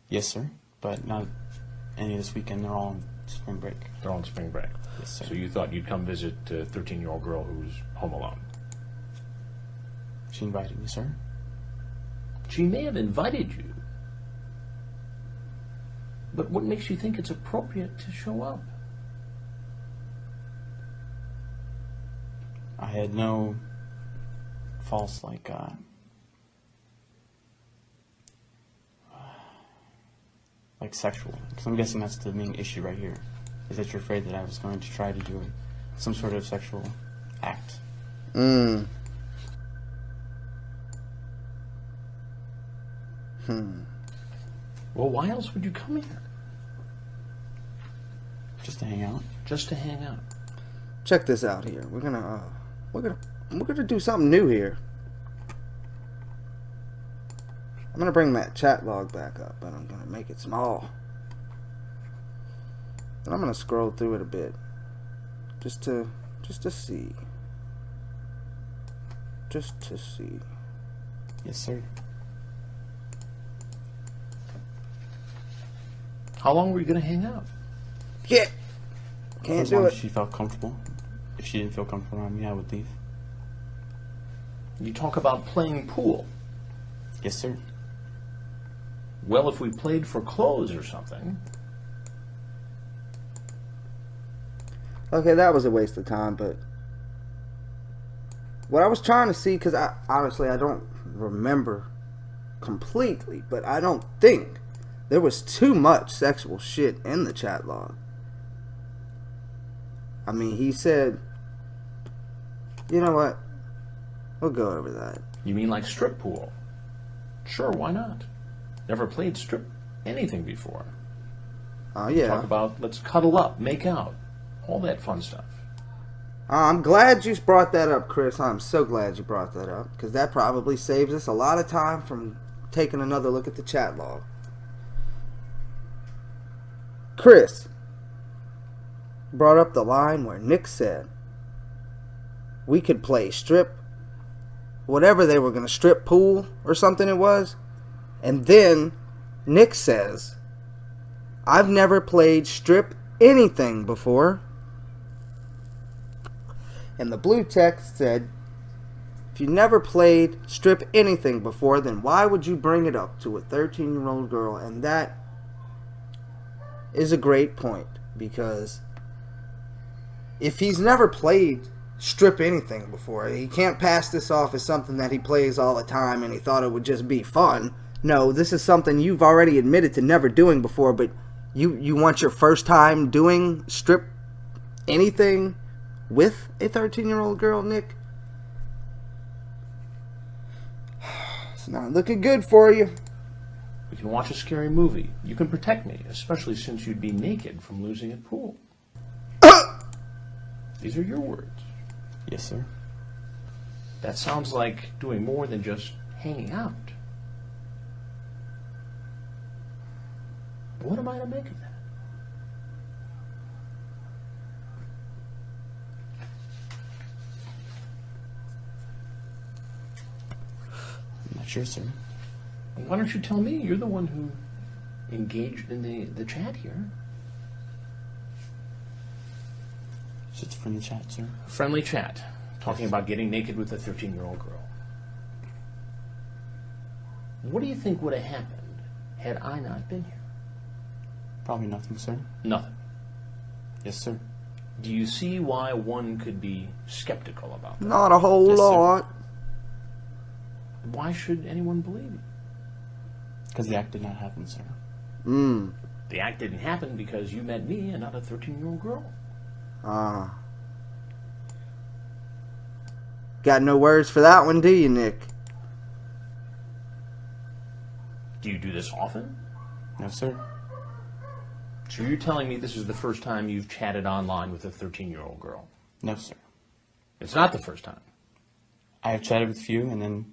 [SPEAKER 3] Yes, sir. But not any this weekend. They're all on spring break.
[SPEAKER 4] They're on spring break.
[SPEAKER 3] Yes, sir.
[SPEAKER 4] So you thought you'd come visit a 13-year-old girl who's home alone.
[SPEAKER 3] She invited me, sir.
[SPEAKER 4] She may have invited you, but what makes you think it's appropriate to show up?
[SPEAKER 3] I had no false, like sexual. Because I'm guessing that's the main issue right here. Is that you're afraid that I was going to try to do some sort of sexual act.
[SPEAKER 1] Mm.
[SPEAKER 4] Well, why else would you come here?
[SPEAKER 3] Just to hang out.
[SPEAKER 4] Just to hang out.
[SPEAKER 1] Check this out here. We're gonna do something new here. I'm gonna bring that chat log back up, but I'm gonna make it small. And I'm gonna scroll through it a bit, just to see. Just to see.
[SPEAKER 3] Yes, sir.
[SPEAKER 4] How long were you going to hang out?
[SPEAKER 1] Yeah.
[SPEAKER 3] For
[SPEAKER 1] Can't
[SPEAKER 3] as
[SPEAKER 1] do
[SPEAKER 3] long
[SPEAKER 1] it.
[SPEAKER 3] as she felt comfortable. If she didn't feel comfortable around me, I would leave.
[SPEAKER 4] You talk about playing pool.
[SPEAKER 3] Yes, sir.
[SPEAKER 4] Well, if we played for clothes or something.
[SPEAKER 1] Okay, that was a waste of time, but what I was trying to see, because honestly I don't remember completely, but I don't think there was too much sexual shit in the chat log. I mean, he said, you know what, we'll go over that.
[SPEAKER 4] You mean like strip pool? Sure, why not? Never played strip anything before.
[SPEAKER 1] Oh yeah.
[SPEAKER 4] Talk about let's cuddle up, make out, all that fun stuff.
[SPEAKER 1] I'm glad you brought that up, Chris. I'm so glad you brought that up, because that probably saves us a lot of time from taking another look at the chat log. Chris brought up the line where Nick said we could play strip, whatever they were going to, strip pool or something it was. And then Nick says, I've never played strip anything before. And the blue text said, if you never played strip anything before, then why would you bring it up to a 13-year-old girl? And that is a great point, because if he's never played strip anything before, he can't pass this off as something that he plays all the time and he thought it would just be fun. No, this is something you've already admitted to never doing before, but you want your first time doing strip anything with a 13-year-old girl, Nick? It's not looking good for you.
[SPEAKER 4] We can watch a scary movie. You can protect me, especially since you'd be naked from losing at pool. These are your words.
[SPEAKER 3] Yes, sir.
[SPEAKER 4] That sounds like doing more than just hanging out. What am I to make of that?
[SPEAKER 3] I'm not sure, sir.
[SPEAKER 4] Why don't you tell me? You're the one who engaged in the chat here.
[SPEAKER 3] It's just a friendly chat, sir.
[SPEAKER 4] A friendly chat, talking about getting naked with a 13-year-old girl. What do you think would have happened had I not been here?
[SPEAKER 3] Probably nothing, sir.
[SPEAKER 4] Nothing.
[SPEAKER 3] Yes, sir.
[SPEAKER 4] Do you see why one could be skeptical about that?
[SPEAKER 1] Not a whole
[SPEAKER 3] Yes, sir.
[SPEAKER 1] lot.
[SPEAKER 4] Why should anyone believe you?
[SPEAKER 3] Because the act did not happen, sir.
[SPEAKER 4] The act didn't happen because you met me and not a 13-year-old girl.
[SPEAKER 1] Got no words for that one, do you, Nick?
[SPEAKER 4] Do you do this often?
[SPEAKER 3] No, sir.
[SPEAKER 4] So you're telling me this is the first time you've chatted online with a 13-year-old girl?
[SPEAKER 3] No, sir.
[SPEAKER 4] It's not the first time.
[SPEAKER 3] I have chatted with a few, and then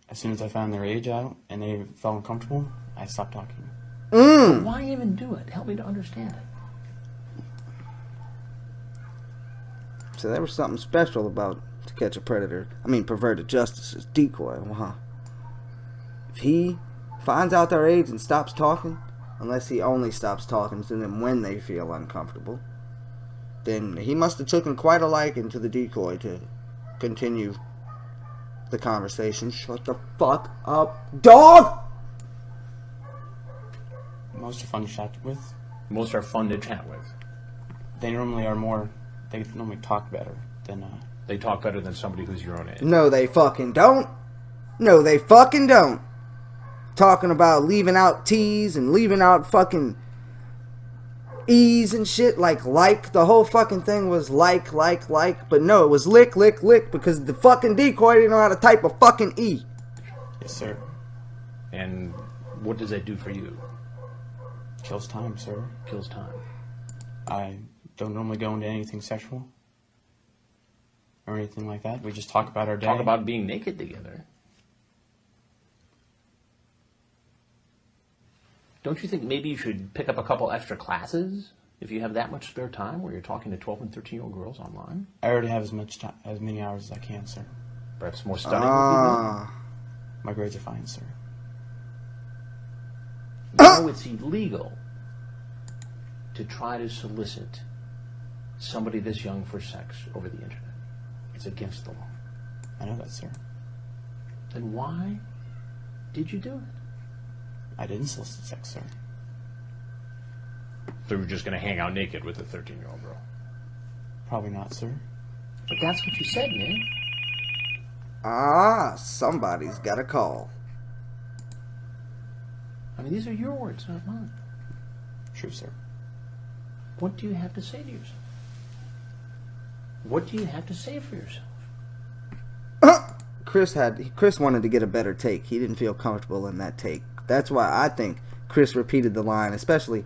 [SPEAKER 3] as soon as I found their age out and they felt uncomfortable, I stopped talking.
[SPEAKER 4] But why even do it? Help me to understand it.
[SPEAKER 1] So there was something special about To Catch a Predator. I mean, Perverted Justice's decoy, huh? If he finds out their age and stops talking, unless he only stops talking to them when they feel uncomfortable, then he must have taken quite a liking to the decoy to continue the conversation. Shut the fuck up, dog!
[SPEAKER 3] Most are fun to chat with.
[SPEAKER 4] Most are fun to chat with.
[SPEAKER 3] They normally talk better than,
[SPEAKER 4] They talk better than somebody who's your own age.
[SPEAKER 1] No, they fucking don't. No, they fucking don't. Talking about leaving out T's and leaving out fucking E's and shit. Like. The whole fucking thing was like. But no, it was lick, because the fucking decoy didn't know how to type a fucking E.
[SPEAKER 3] yes, sir.
[SPEAKER 4] And what does that do for you?
[SPEAKER 3] Kills time, sir.
[SPEAKER 4] Kills time.
[SPEAKER 3] I don't normally go into anything sexual or anything like that. We just talk about our day.
[SPEAKER 4] Talk about being naked together. Don't you think maybe you should pick up a couple extra classes if you have that much spare time where you're talking to 12 and 13-year-old girls online?
[SPEAKER 3] I already have as many hours as I can, sir.
[SPEAKER 4] Perhaps more studying would
[SPEAKER 3] My grades are fine, sir.
[SPEAKER 4] be good. You know it's illegal to try to solicit somebody this young for sex over the internet. It's against the law.
[SPEAKER 3] I know that, sir.
[SPEAKER 4] Then why did you do it?
[SPEAKER 3] I didn't solicit sex, sir.
[SPEAKER 4] So we're just going to hang out naked with a 13-year-old girl.
[SPEAKER 3] Probably not, sir.
[SPEAKER 4] But that's what you said, man.
[SPEAKER 1] Somebody's got a call.
[SPEAKER 4] I mean, these are your words, not mine.
[SPEAKER 3] True, sir.
[SPEAKER 4] What do you have to say to yourself? What do you have to say for yourself?
[SPEAKER 1] Chris wanted to get a better take. He didn't feel comfortable in that take. That's why I think Chris repeated the line, especially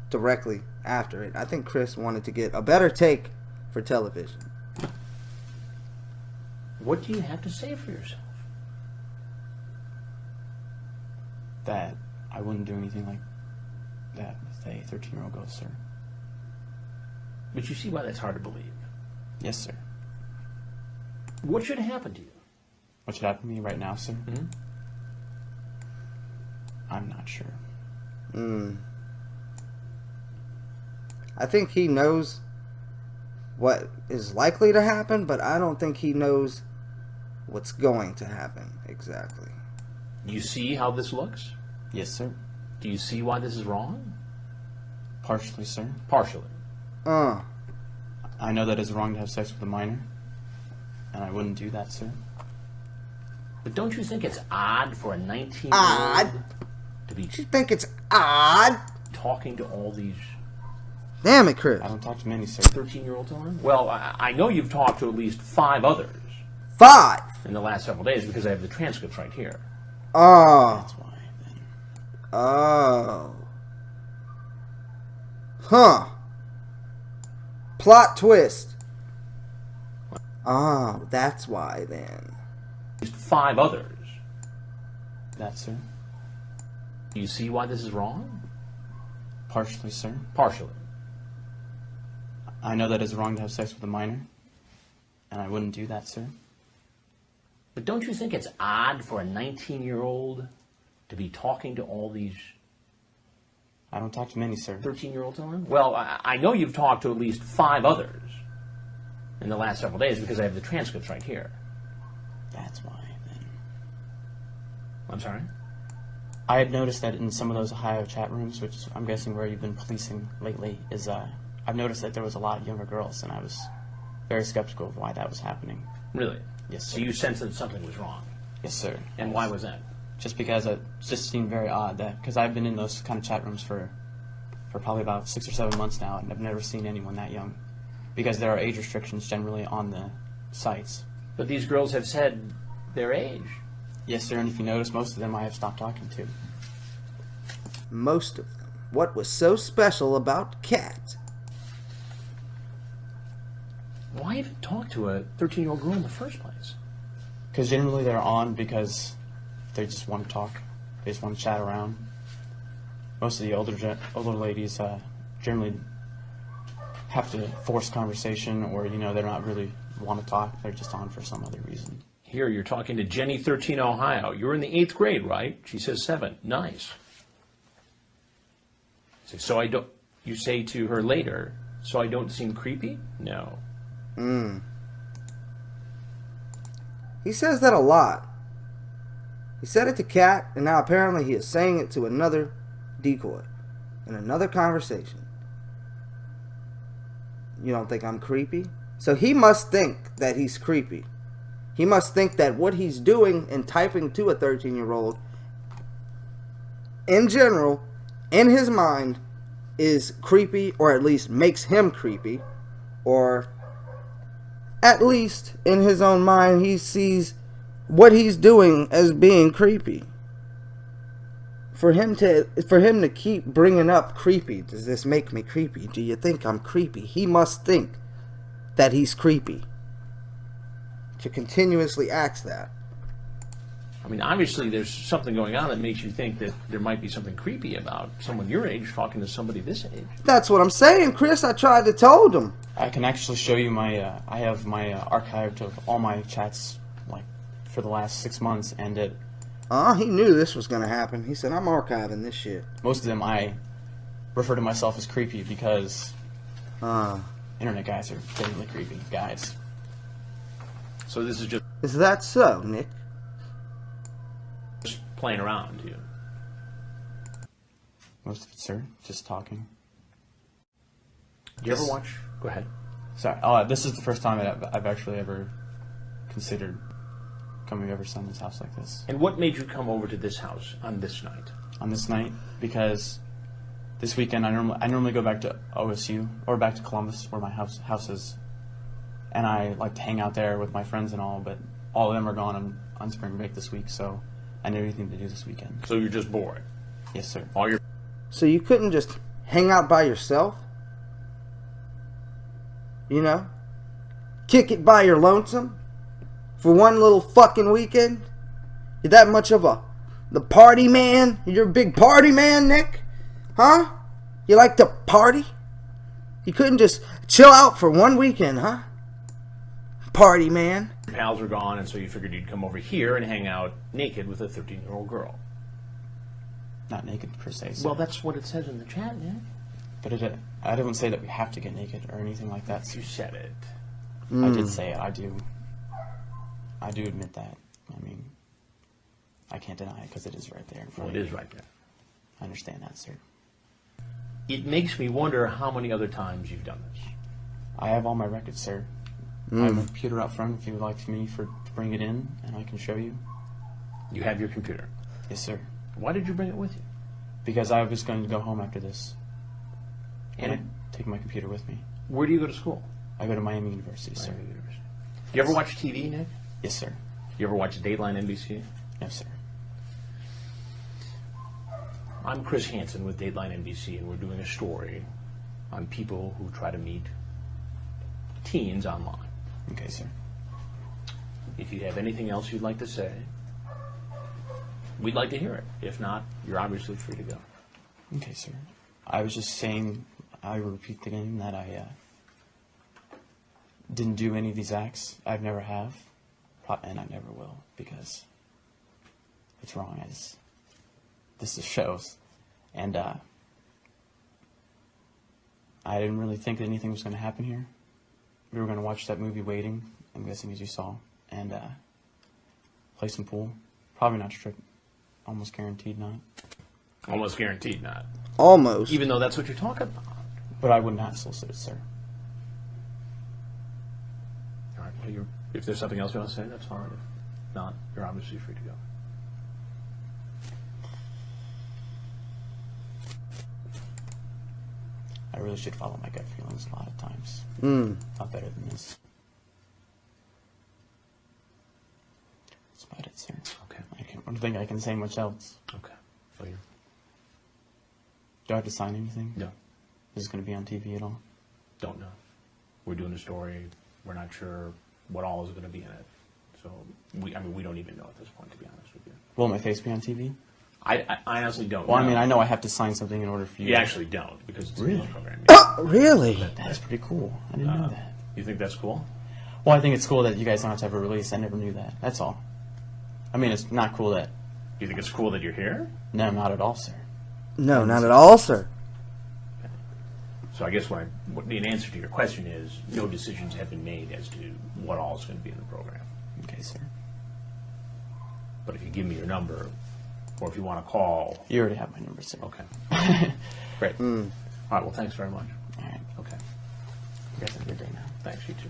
[SPEAKER 1] directly after it. I think Chris wanted to get a better take for television.
[SPEAKER 4] What do you have to say for yourself?
[SPEAKER 3] That I wouldn't do anything like that with a 13-year-old girl, sir.
[SPEAKER 4] But you see why that's hard to believe.
[SPEAKER 3] Yes, sir.
[SPEAKER 4] What should happen to you?
[SPEAKER 3] What should happen to me right now, sir?
[SPEAKER 4] Mm-hmm.
[SPEAKER 3] I'm not sure.
[SPEAKER 1] I think he knows what is likely to happen, but I don't think he knows what's going to happen exactly.
[SPEAKER 4] Do you see how this looks?
[SPEAKER 3] Yes, sir.
[SPEAKER 4] Do you see why this is wrong?
[SPEAKER 3] Partially, sir.
[SPEAKER 4] Partially.
[SPEAKER 3] I know that it's wrong to have sex with a minor, and I wouldn't do that, sir.
[SPEAKER 4] But don't you think it's odd for a 19-year-old
[SPEAKER 1] Odd?
[SPEAKER 4] to be
[SPEAKER 1] You think it's odd?
[SPEAKER 4] talking to all these
[SPEAKER 1] Damn it, Chris.
[SPEAKER 3] I don't talk to many, sir.
[SPEAKER 4] 13-year-olds on? Well, I know you've talked to at least 5 others
[SPEAKER 1] 5.
[SPEAKER 4] in the last several days because I have the transcripts right here.
[SPEAKER 1] Oh.
[SPEAKER 3] That's why, then.
[SPEAKER 1] Oh. Huh. Plot twist. Oh, that's why then.
[SPEAKER 4] At least 5 others.
[SPEAKER 3] That, sir?
[SPEAKER 4] Do you see why this is wrong?
[SPEAKER 3] Partially, sir.
[SPEAKER 4] Partially.
[SPEAKER 3] I know that it's wrong to have sex with a minor, and I wouldn't do that, sir.
[SPEAKER 4] But don't you think it's odd for a 19-year-old to be talking to all these
[SPEAKER 3] I don't talk to many, sir.
[SPEAKER 4] 13-year-olds on? Well, I know you've talked to at least 5 others in the last several days because I have the transcripts right here.
[SPEAKER 3] That's why, then.
[SPEAKER 4] I'm sorry?
[SPEAKER 3] I had noticed that in some of those Ohio chat rooms, which I'm guessing where you've been policing lately, I've noticed that there was a lot of younger girls, and I was very skeptical of why that was happening.
[SPEAKER 4] Really?
[SPEAKER 3] Yes,
[SPEAKER 4] So
[SPEAKER 3] sir.
[SPEAKER 4] you sensed that something was wrong.
[SPEAKER 3] Yes, sir.
[SPEAKER 4] And why was that?
[SPEAKER 3] Just because it just seemed very odd that, because I've been in those kind of chat rooms for probably about 6 or 7 months now, and I've never seen anyone that young, because there are age restrictions generally on the sites.
[SPEAKER 4] But these girls have said their age.
[SPEAKER 3] Yes, sir, and if you notice, most of them I have stopped talking to.
[SPEAKER 1] Most of them. What was so special about Kat?
[SPEAKER 4] Why even talk to a 13-year-old girl in the first place?
[SPEAKER 3] Because generally they're on because they just want to talk. They just want to chat around. Most of the older ladies generally have to force conversation, or they're not really want to talk. They're just on for some other reason.
[SPEAKER 4] Here, you're talking to Jenny, 13, Ohio. You're in the 8th grade, right? She says 7. Nice. So I don't. You say to her later, so I don't seem creepy? No.
[SPEAKER 1] He says that a lot. He said it to Kat, and now apparently he is saying it to another decoy in another conversation. You don't think I'm creepy? So he must think that he's creepy. He must think that what he's doing and typing to a 13-year-old, in general, in his mind, is creepy, or at least makes him creepy, or at least in his own mind he sees what he's doing as being creepy. For him to keep bringing up creepy, does this make me creepy? Do you think I'm creepy? He must think that he's creepy to continuously ask that.
[SPEAKER 4] I mean, obviously there's something going on that makes you think that there might be something creepy about someone your age talking to somebody this age.
[SPEAKER 1] That's what I'm saying, Chris. I tried to told him.
[SPEAKER 3] I can actually show you my. I have my archived of all my chats, like for the last 6 months, and
[SPEAKER 1] He knew this was gonna happen. He said, "I'm archiving this shit."
[SPEAKER 3] most of them I refer to myself as creepy because internet guys are genuinely creepy guys.
[SPEAKER 4] So this is just
[SPEAKER 1] Is that so, Nick?
[SPEAKER 4] playing around, you.
[SPEAKER 3] Most of it, sir, just talking.
[SPEAKER 4] Do you ever watch? Go ahead.
[SPEAKER 3] Sorry. Oh, this is the first time that I've actually ever considered coming over to someone's house like this.
[SPEAKER 4] And what made you come over to this house on this night?
[SPEAKER 3] On this night, because this weekend I normally go back to OSU or back to Columbus, where my house is, and I like to hang out there with my friends and all. But all of them are gone on spring break this week, so I didn't have anything to do this weekend.
[SPEAKER 4] So you're just bored.
[SPEAKER 3] Yes, sir.
[SPEAKER 4] All your
[SPEAKER 1] So you couldn't just hang out by yourself? You know? Kick it by your lonesome? For one little fucking weekend? You're that much of the party man? You're a big party man, Nick? Huh? You like to party? You couldn't just chill out for one weekend, huh? Party man.
[SPEAKER 4] pals are gone, and so you figured you'd come over here and hang out naked with a 13-year-old girl.
[SPEAKER 3] Not naked per se, sir.
[SPEAKER 4] Well, that's what it says in the chat, man.
[SPEAKER 3] But I didn't say that we have to get naked or anything like that.
[SPEAKER 4] You said it.
[SPEAKER 3] I did say it. I do admit that. I mean, I can't deny it because it is right there in
[SPEAKER 4] Well,
[SPEAKER 3] front
[SPEAKER 4] it
[SPEAKER 3] of
[SPEAKER 4] is
[SPEAKER 3] me.
[SPEAKER 4] right there.
[SPEAKER 3] I understand that, sir.
[SPEAKER 4] It makes me wonder how many other times you've done this.
[SPEAKER 3] I have all my records, sir. I have a computer out front if you would like me to bring it in, and I can show you.
[SPEAKER 4] You have your computer.
[SPEAKER 3] Yes, sir.
[SPEAKER 4] Why did you bring it with you?
[SPEAKER 3] Because I was going to go home after this.
[SPEAKER 4] And
[SPEAKER 3] And I take my computer with me.
[SPEAKER 4] where do you go to school?
[SPEAKER 3] I go to Miami University, sir.
[SPEAKER 4] Miami University. You ever watch TV, Nick?
[SPEAKER 3] Yes, sir.
[SPEAKER 4] You ever watch Dateline NBC?
[SPEAKER 3] No, sir.
[SPEAKER 4] I'm Chris Hansen with Dateline NBC, and we're doing a story on people who try to meet teens online.
[SPEAKER 3] Okay, sir.
[SPEAKER 4] If you have anything else you'd like to say, we'd like to hear it. If not, you're obviously free to go.
[SPEAKER 3] Okay, sir. I was just saying, I repeat again that I didn't do any of these acts. I've never have, and I never will, because it's wrong, as this just shows. And I didn't really think that anything was going to happen here. We were going to watch that movie Waiting, I'm guessing, as you saw, and play some pool. Probably not strip. Almost guaranteed not.
[SPEAKER 4] Almost guaranteed not.
[SPEAKER 1] Almost.
[SPEAKER 4] Even though that's what you're talking about.
[SPEAKER 3] But I would not solicit it, sir.
[SPEAKER 4] All right, well, if there's something else you want to say, that's fine. If not, you're obviously free to go.
[SPEAKER 3] I really should follow my gut feelings a lot of times. A lot better than this. That's about it, sir.
[SPEAKER 4] Okay.
[SPEAKER 3] I don't think I can say much else.
[SPEAKER 4] Okay. Well, you
[SPEAKER 3] Do I have to sign anything?
[SPEAKER 4] no,
[SPEAKER 3] Is this going to be on TV at all?
[SPEAKER 4] don't know. We're doing a story. We're not sure what all is going to be in it. So, we don't even know at this point, to be honest with you.
[SPEAKER 3] Will my face be on TV?
[SPEAKER 4] I honestly don't
[SPEAKER 3] Well,
[SPEAKER 4] know.
[SPEAKER 3] I mean, I know I have to sign something in order for you.
[SPEAKER 4] You actually don't, because it's a
[SPEAKER 3] Really?
[SPEAKER 4] news program.
[SPEAKER 1] Really?
[SPEAKER 3] That's pretty cool. I didn't know that.
[SPEAKER 4] You think that's cool?
[SPEAKER 3] Well, I think it's cool that you guys don't have to have a release. I never knew that. That's all. I mean, it's not cool that...
[SPEAKER 4] You think it's cool that you're here?
[SPEAKER 3] No, not at all, sir.
[SPEAKER 1] No, not at all, sir.
[SPEAKER 4] So I guess what the answer to your question is, no decisions have been made as to what all is going to be in the program.
[SPEAKER 3] Okay, sir.
[SPEAKER 4] But if you give me your number, or if you want to call,
[SPEAKER 3] You already have my number, sir.
[SPEAKER 4] okay. Great. All right, well, thanks very much.
[SPEAKER 3] All right.
[SPEAKER 4] Okay.
[SPEAKER 3] You guys have a good day now.
[SPEAKER 4] Thanks, you too.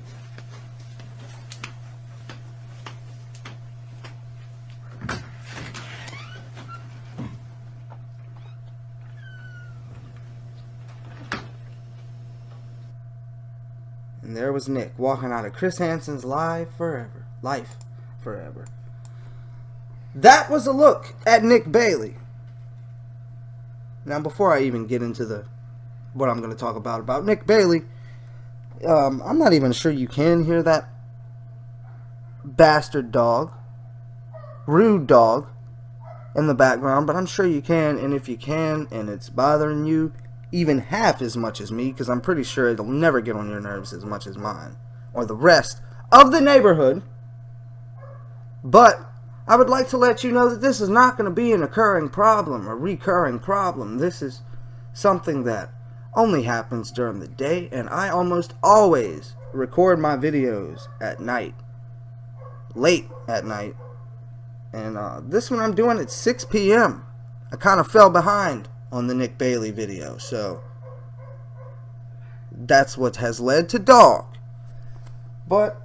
[SPEAKER 1] And there was Nick walking out of Chris Hansen's Life Forever. That was a look at Nick Bailey. Now, before I even get into what I'm going to talk about Nick Bailey, I'm not even sure you can hear that bastard dog, rude dog, in the background, but I'm sure you can. And if you can, and it's bothering you even half as much as me, because I'm pretty sure it'll never get on your nerves as much as mine or the rest of the neighborhood. But I would like to let you know that this is not going to be an recurring problem. This is something that only happens during the day, and I almost always record my videos at night, late at night. And this one I'm doing at 6 p.m. I kind of fell behind on the Nick Bailey video, so that's what has led to dog. But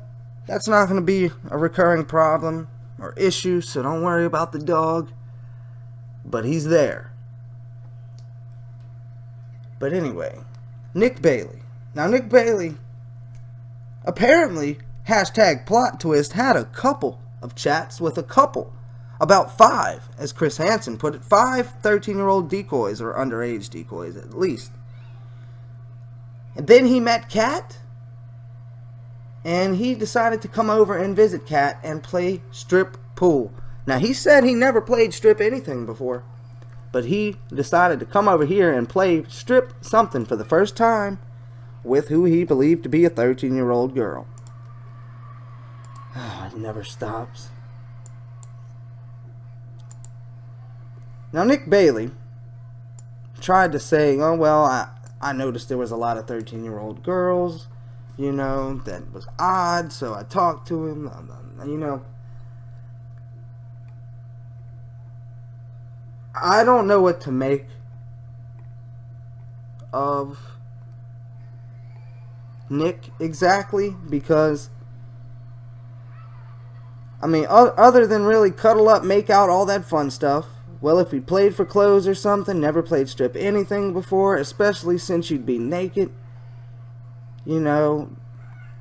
[SPEAKER 1] that's not going to be a recurring problem or issue, so don't worry about the dog. But he's there. But anyway, Nick Bailey. Now, Nick Bailey apparently, hashtag plot twist, had a couple of chats with a couple. About 5, as Chris Hansen put it. 5 13-year-old decoys, or underage decoys at least. And then he met Kat, and he decided to come over and visit Kat and play strip pool. Now, he said he never played strip anything before, but he decided to come over here and play strip something for the first time with who he believed to be a 13-year-old girl. It never stops. Now, Nick Bailey tried to say, oh, well, I noticed there was a lot of 13-year-old girls, you know, that was odd, so I talked to him, you know. I don't know what to make of Nick exactly, because I mean, other than really cuddle up, make out, all that fun stuff. Well, if we played for clothes or something, never played strip anything before, especially since you'd be naked, you know,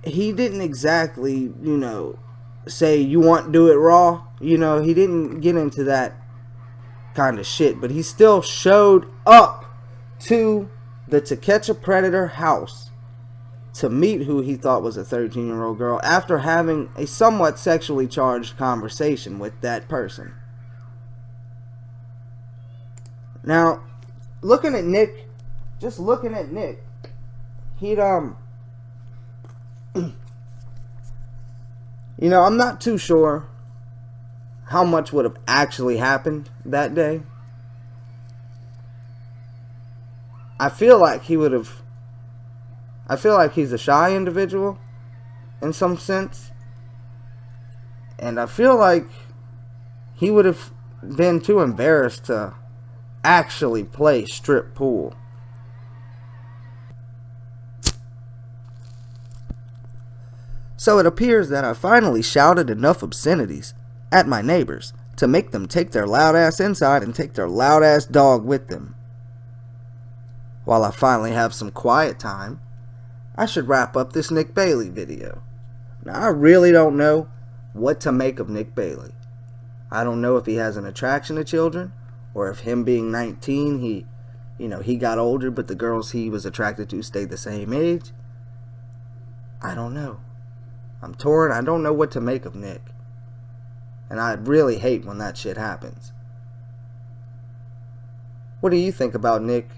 [SPEAKER 1] he didn't exactly, you know, say you want to do it raw. You know, he didn't get into that kind of shit, but he still showed up to the To Catch a Predator house to meet who he thought was a 13-year-old girl after having a somewhat sexually charged conversation with that person. Now, looking at Nick, just looking at Nick, he'd, you know, I'm not too sure how much would have actually happened that day. I feel like he would have, I feel like he's a shy individual in some sense. And I feel like he would have been too embarrassed to actually play strip pool. So it appears that I finally shouted enough obscenities at my neighbors to make them take their loud ass inside and take their loud ass dog with them. While I finally have some quiet time, I should wrap up this Nick Bailey video. Now, I really don't know what to make of Nick Bailey. I don't know if he has an attraction to children, or if him being 19, he got older, but the girls he was attracted to stayed the same age. I don't know. I'm torn. I don't know what to make of Nick. And I really hate when that shit happens. What do you think about Nick?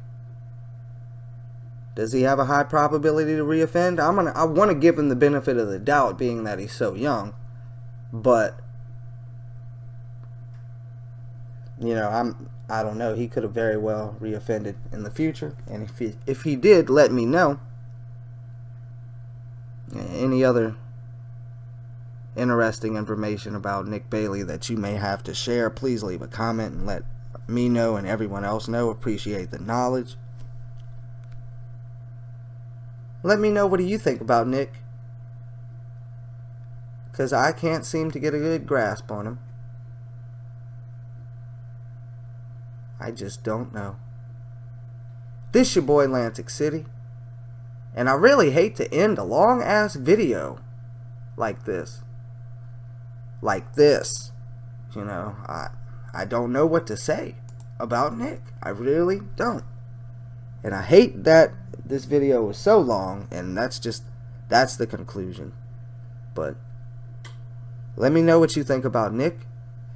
[SPEAKER 1] Does he have a high probability to reoffend? I want to give him the benefit of the doubt, being that he's so young. But, you know, I don't know. He could have very well reoffended in the future. And if he did, let me know. Any other interesting information about Nick Bailey that you may have to share, please leave a comment and let me know and everyone else know. Appreciate the knowledge. Let me know, what do you think about Nick? Because I can't seem to get a good grasp on him. I just don't know. This your boy Lantic City. And I really hate to end a long ass video like this. You know, I don't know what to say about Nick. I really don't. And I hate that this video was so long, and that's the conclusion. But let me know what you think about Nick,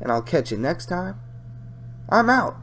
[SPEAKER 1] and I'll catch you next time. I'm out.